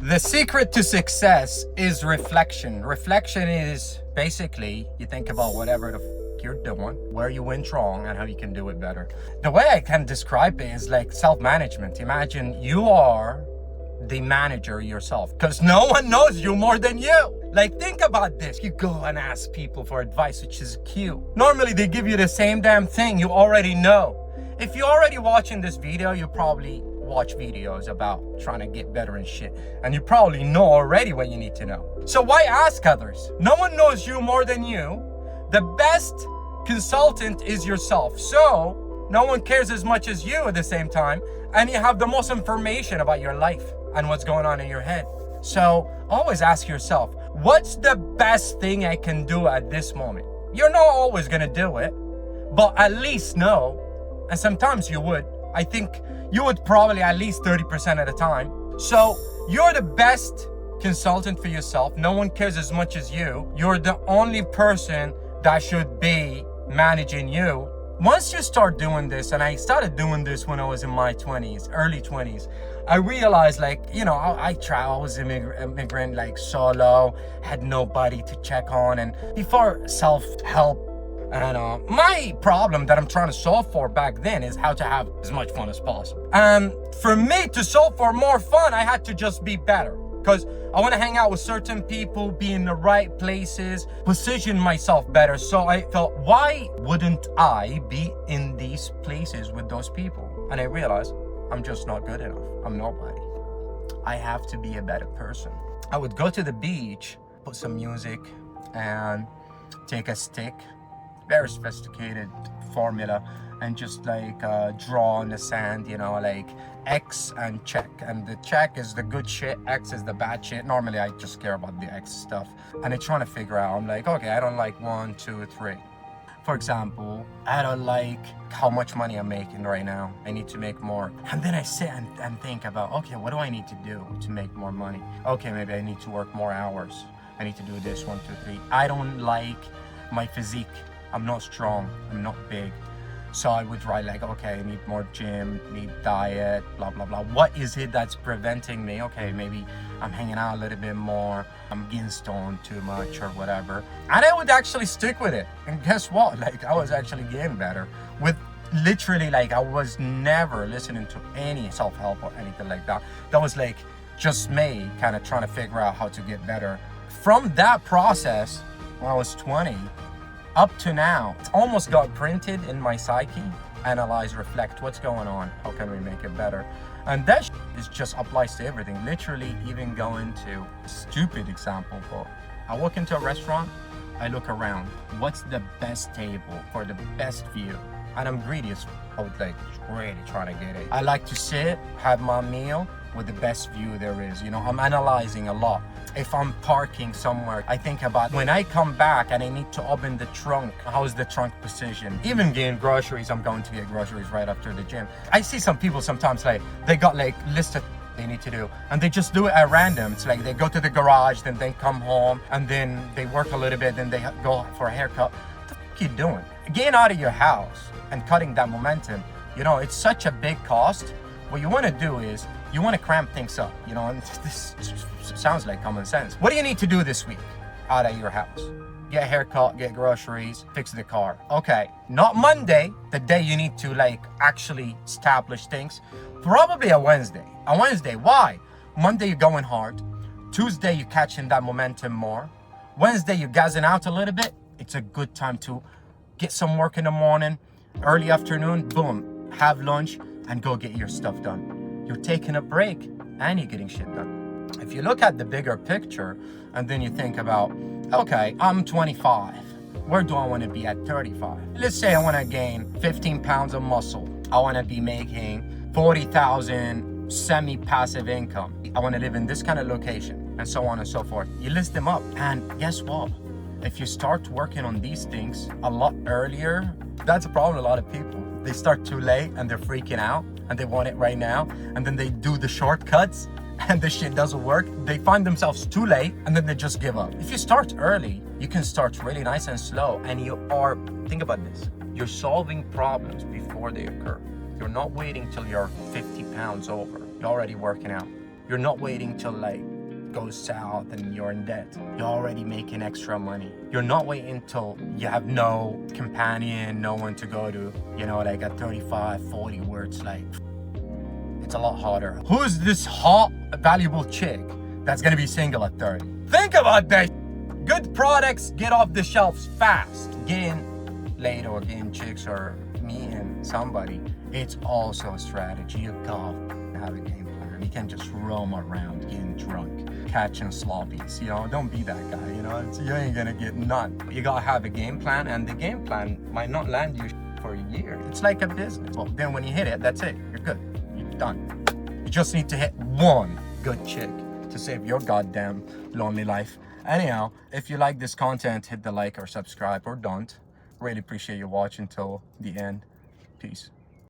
The secret to success is reflection. Reflection is basically you think about whatever the you're doing, where you went wrong, and how you can do it better. The way I can describe it is like self-management. Imagine you are the manager yourself because no one knows you more than you. Like, think about this. You go and ask people for advice, which is cute. Normally, they give you the same damn thing you already know. If you're already watching this video, you probably watch videos about trying to get better and shit. And you probably know already what you need to know. So why ask others? No one knows you more than you. The best consultant is yourself. So no one cares as much as you at the same time. And you have the most information about your life and what's going on in your head. So always ask yourself, what's the best thing I can do at this moment? You're not always going to do it, but at least know. And sometimes you would. I think you would probably at least 30% of the time. So you're the best consultant for yourself. No one cares as much as you. You're the only person that should be managing you. Once you start doing this, and I started doing this when I was in my 20s, early 20s, I realized, like, you know, I was immigrant, like solo, had nobody to check on, and before self-help. And my problem that I'm trying to solve for back then is how to have as much fun as possible. And for me to solve for more fun, I had to just be better. Because I want to hang out with certain people, be in the right places, position myself better. So I felt, why wouldn't I be in these places with those people? And I realized I'm just not good enough. I'm nobody. I have to be a better person. I would go to the beach, put some music, and take a stick, very sophisticated formula, and just like draw on the sand, you know, like X and check. And the check is the good shit, X is the bad shit. Normally I just care about the X stuff. And I'm trying to figure out, I'm like, okay, I don't like 1, 2, 3. For example, I don't like how much money I'm making right now. I need to make more. And then I sit and think about, okay, what do I need to do to make more money? Okay, maybe I need to work more hours. I need to do this, 1, 2, 3. I don't like my physique. I'm not strong, I'm not big. So I would write like, okay, I need more gym, need diet, blah, blah, blah. What is it that's preventing me? Okay, maybe I'm hanging out a little bit more, I'm getting stoned too much or whatever. And I would actually stick with it. And guess what? Like, I was actually getting better with literally, like, I was never listening to any self-help or anything like that. That was like just me kind of trying to figure out how to get better. From that process, when I was 20, up to now, it's almost got printed in my psyche. Analyze, reflect, what's going on? How can we make it better? And that is just applies to everything. Literally, even going to a stupid example, but I walk into a restaurant, I look around. What's the best table for the best view? And I'm greedy as I would like really trying to get it. I like to sit, have my meal with the best view there is. You know, I'm analyzing a lot. If I'm parking somewhere, I think about when I come back and I need to open the trunk, how is the trunk positioned? Even getting groceries, I'm going to get groceries right after the gym. I see some people sometimes, like, they got like listed they need to do, and they just do it at random. It's like they go to the garage, then they come home, and then they work a little bit, then they go for a haircut. What the fuck you doing? Getting out of your house and cutting that momentum, you know, it's such a big cost. What you want to do is you want to cramp things up, you know, and this sounds like common sense. What do you need to do this week out of your house? Get a haircut, get groceries, fix the car. Okay, not Monday, the day you need to like actually establish things. Probably a Wednesday. A Wednesday, why? Monday you're going hard. Tuesday you're catching that momentum more. Wednesday you're gassing out a little bit. It's a good time to get some work in the morning. Early afternoon, boom, have lunch and go get your stuff done. You're taking a break and you're getting shit done. If you look at the bigger picture and then you think about, okay, I'm 25. Where do I want to be at 35? Let's say I want to gain 15 pounds of muscle. I want to be making 40,000 semi-passive income. I want to live in this kind of location and so on and so forth. You list them up and guess what? If you start working on these things a lot earlier, that's a problem with a lot of people. They start too late and they're freaking out and they want it right now. And then they do the shortcuts and the shit doesn't work. They find themselves too late and then they just give up. If you start early, you can start really nice and slow. And you are, think about this, you're solving problems before they occur. You're not waiting till you're 50 pounds over. You're already working out. You're not waiting till like goes south and you're in debt. You're already making extra money. You're not waiting till you have no companion, no one to go to, you know, like at 35, 40 where it's like, it's a lot harder. Who's this hot, valuable chick that's gonna be single at 30? Think about that. Good products get off the shelves fast. Getting laid or getting chicks or meeting somebody, it's also a strategy. You gotta have a game plan. You can't just roam around getting drunk, catching sloppies. You know, don't be that guy. You know, you ain't gonna get none. You gotta have a game plan, and the game plan might not land you for a year. It's like a business. Well, then when you hit it, that's it. You're good. You're done. You just need to hit one good chick to save your goddamn lonely life. Anyhow, if you like this content, hit the like or subscribe, or don't. Really appreciate you watching till the end. Peace.